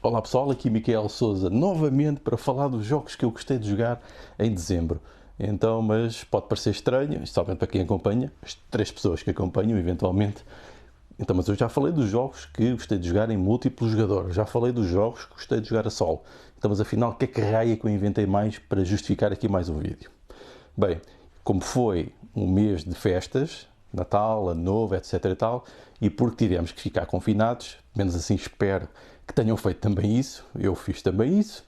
Olá pessoal, aqui Miquel Souza novamente para falar dos jogos que eu gostei de jogar em dezembro. Então, mas pode parecer estranho, especialmente para quem acompanha, as 3 pessoas que acompanham eventualmente. Então, mas eu já falei dos jogos que gostei de jogar em múltiplos jogadores, já falei dos jogos que gostei de jogar a solo. Então, mas afinal, o que é que raia que eu inventei mais para justificar aqui mais um vídeo? Bem, como foi um mês de festas, Natal, Ano Novo, etc e tal, e porque tivemos que ficar confinados, menos assim espero que tenham feito também isso, eu fiz também isso,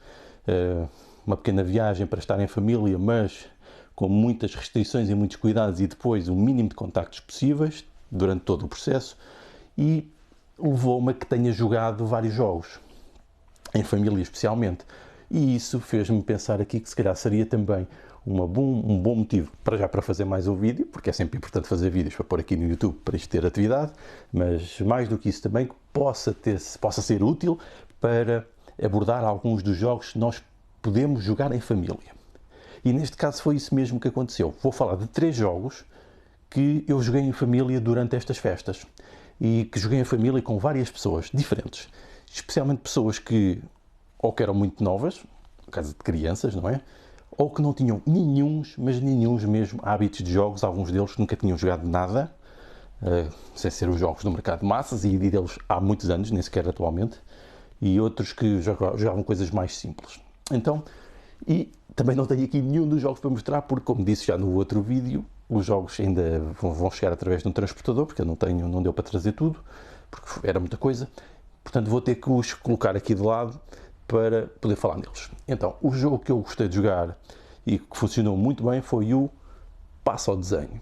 uma pequena viagem para estar em família, mas com muitas restrições e muitos cuidados e depois o mínimo de contactos possíveis durante todo o processo, e levou-me a que tenha jogado vários jogos, em família especialmente, e isso fez-me pensar aqui que se calhar seria também um bom motivo para fazer mais um vídeo, porque é sempre importante fazer vídeos para pôr aqui no YouTube para isto ter atividade, mas mais do que isso também que possa ser útil para abordar alguns dos jogos que nós podemos jogar em família. E neste caso foi isso mesmo que aconteceu. Vou falar de 3 jogos que eu joguei em família durante estas festas e que joguei em família com várias pessoas diferentes, especialmente pessoas que ou que eram muito novas, no caso de crianças, não é? Ou que não tinham nenhuns mesmo hábitos de jogos, alguns deles nunca tinham jogado nada, sem ser os jogos do mercado de massas, e deles há muitos anos, nem sequer atualmente, e outros que jogavam coisas mais simples. Então, e também não tenho aqui nenhum dos jogos para mostrar, porque como disse já no outro vídeo, os jogos ainda vão chegar através de um transportador, porque eu não deu para trazer tudo, porque era muita coisa, portanto vou ter que os colocar aqui de lado para poder falar neles. Então, o jogo que eu gostei de jogar e que funcionou muito bem foi o Passo ao Desenho.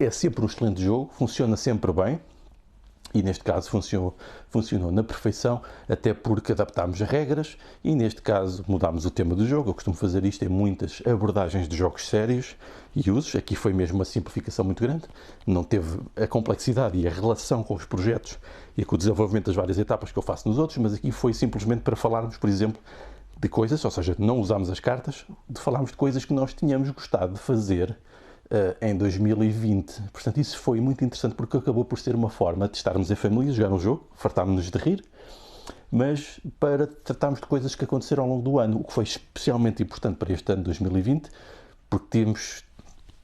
É sempre um excelente jogo, funciona sempre bem, e neste caso funcionou na perfeição, até porque adaptámos as regras e neste caso mudámos o tema do jogo. Eu costumo fazer isto em muitas abordagens de jogos sérios e usos. Aqui foi mesmo uma simplificação muito grande, não teve a complexidade e a relação com os projetos e com o desenvolvimento das várias etapas que eu faço nos outros, mas aqui foi simplesmente para falarmos, por exemplo, de coisas, ou seja, não usámos as cartas, de falarmos de coisas que nós tínhamos gostado de fazer em 2020. Portanto, isso foi muito interessante porque acabou por ser uma forma de estarmos em família, jogar um jogo, fartámos-nos de rir, mas para tratarmos de coisas que aconteceram ao longo do ano, o que foi especialmente importante para este ano de 2020, porque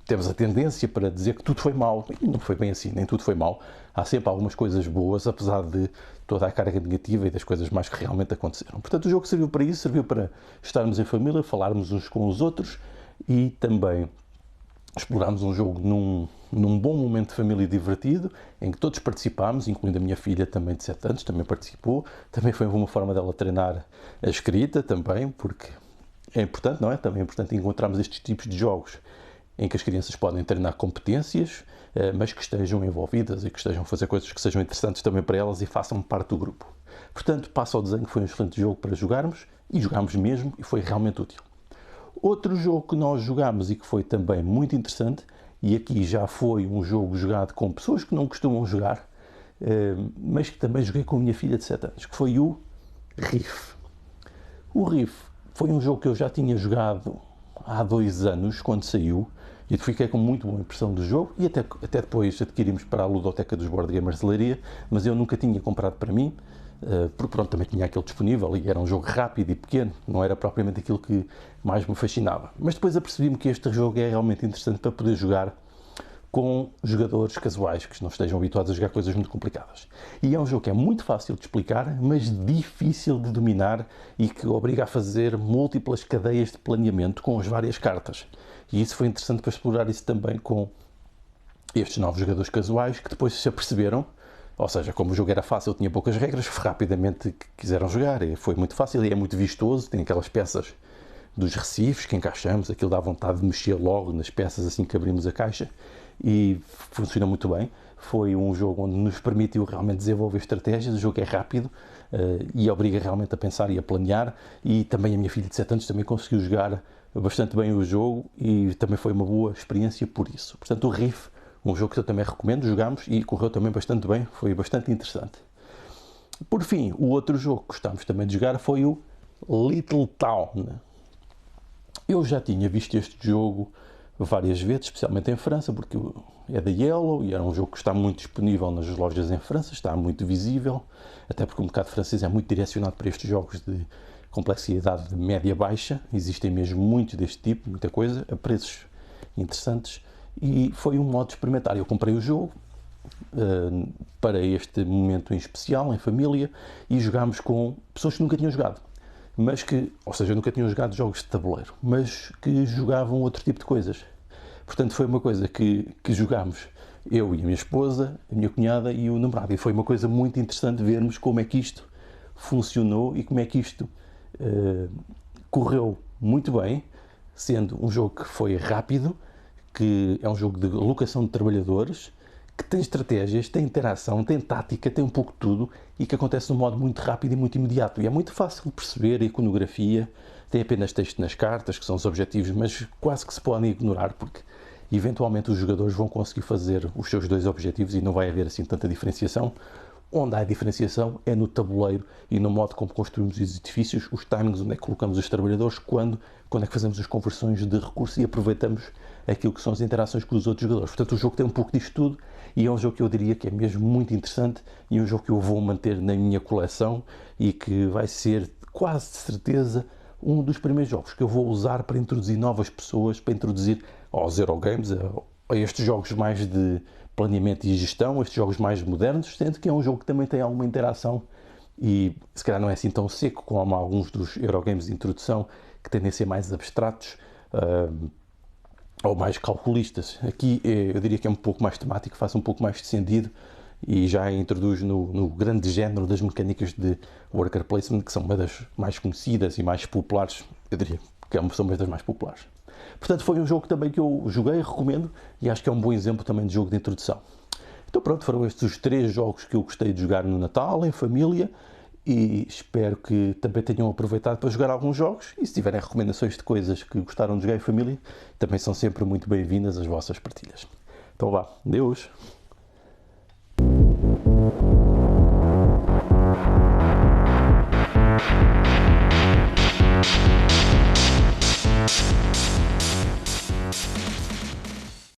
temos a tendência para dizer que tudo foi mau, e não foi bem assim, nem tudo foi mau. Há sempre algumas coisas boas, apesar de toda a carga negativa e das coisas mais que realmente aconteceram. Portanto, o jogo serviu para isso, serviu para estarmos em família, falarmos uns com os outros e também explorámos um jogo num bom momento de família divertido, em que todos participámos, incluindo a minha filha também de 7 anos, também participou. Também foi uma forma dela treinar a escrita também, porque é importante, não é? Também é importante encontrarmos estes tipos de jogos em que as crianças podem treinar competências, mas que estejam envolvidas e que estejam a fazer coisas que sejam interessantes também para elas e façam parte do grupo. Portanto, Passo ao Desenho foi um excelente jogo para jogarmos, e jogámos mesmo, e foi realmente útil. Outro jogo que nós jogámos e que foi também muito interessante, e aqui já foi um jogo jogado com pessoas que não costumam jogar, mas que também joguei com a minha filha de 7 anos, que foi o Riff. O Riff foi um jogo que eu já tinha jogado há 2 anos, quando saiu, e fiquei com muito boa impressão do jogo, e até depois adquirimos para a ludoteca dos Board Gamers de Leiria, mas eu nunca tinha comprado para mim, porque pronto, também tinha aquele disponível e era um jogo rápido e pequeno, não era propriamente aquilo que mais me fascinava. Mas depois apercebi-me que este jogo é realmente interessante para poder jogar com jogadores casuais, que não estejam habituados a jogar coisas muito complicadas. E é um jogo que é muito fácil de explicar, mas difícil de dominar e que obriga a fazer múltiplas cadeias de planeamento com as várias cartas. E isso foi interessante para explorar isso também com estes novos jogadores casuais, que depois se aperceberam. Ou seja, como o jogo era fácil, tinha poucas regras, rapidamente quiseram jogar, e foi muito fácil e é muito vistoso, tem aquelas peças dos recifes que encaixamos, aquilo dá vontade de mexer logo nas peças assim que abrimos a caixa, e funciona muito bem. Foi um jogo onde nos permitiu realmente desenvolver estratégias, o jogo é rápido e obriga realmente a pensar e a planear, e também a minha filha de 7 anos também conseguiu jogar bastante bem o jogo e também foi uma boa experiência por isso. Portanto, o Riff, um jogo que eu também recomendo, jogámos e correu também bastante bem, foi bastante interessante. Por fim, o outro jogo que gostámos também de jogar foi o Little Town. Eu já tinha visto este jogo várias vezes, especialmente em França, porque é da Yellow e era um jogo que está muito disponível nas lojas em França, está muito visível, até porque o mercado francês é muito direcionado para estes jogos de complexidade média-baixa, existem mesmo muitos deste tipo, muita coisa, a preços interessantes, e foi um modo de experimentar. Eu comprei o jogo para este momento em especial, em família, e jogámos com pessoas que nunca tinham jogado, mas que, ou seja, nunca tinham jogado jogos de tabuleiro, mas que jogavam outro tipo de coisas. Portanto, foi uma coisa que jogámos eu e a minha esposa, a minha cunhada e o namorado, e foi uma coisa muito interessante vermos como é que isto funcionou e como é que isto correu muito bem, sendo um jogo que foi rápido, que é um jogo de locação de trabalhadores, que tem estratégias, tem interação, tem tática, tem um pouco de tudo e que acontece de um modo muito rápido e muito imediato. E é muito fácil de perceber a iconografia, tem apenas texto nas cartas, que são os objetivos, mas quase que se podem ignorar porque eventualmente os jogadores vão conseguir fazer os seus 2 objetivos e não vai haver assim tanta diferenciação. Onde há diferenciação é no tabuleiro e no modo como construímos os edifícios, os timings, onde é que colocamos os trabalhadores, quando é que fazemos as conversões de recursos e aproveitamos aquilo que são as interações com os outros jogadores. Portanto, o jogo tem um pouco disto tudo e é um jogo que eu diria que é mesmo muito interessante e um jogo que eu vou manter na minha coleção e que vai ser quase de certeza um dos primeiros jogos que eu vou usar para introduzir novas pessoas, para introduzir aos Eurogames, a estes jogos mais de planeamento e gestão, estes jogos mais modernos, sendo que é um jogo que também tem alguma interação e se calhar não é assim tão seco como alguns dos Eurogames de introdução que tendem a ser mais abstratos ou mais calculistas. Aqui eu diria que é um pouco mais temático, faz um pouco mais descendido e já introduz no grande género das mecânicas de worker placement, que são uma das mais conhecidas e mais populares, eu diria que são uma das mais populares. Portanto, foi um jogo também que eu joguei, recomendo, e acho que é um bom exemplo também de jogo de introdução. Então pronto, foram estes os 3 jogos que eu gostei de jogar no Natal, em família, e espero que também tenham aproveitado para jogar alguns jogos, e se tiverem recomendações de coisas que gostaram de jogar em família, também são sempre muito bem-vindas as vossas partilhas. Então vá, Deus!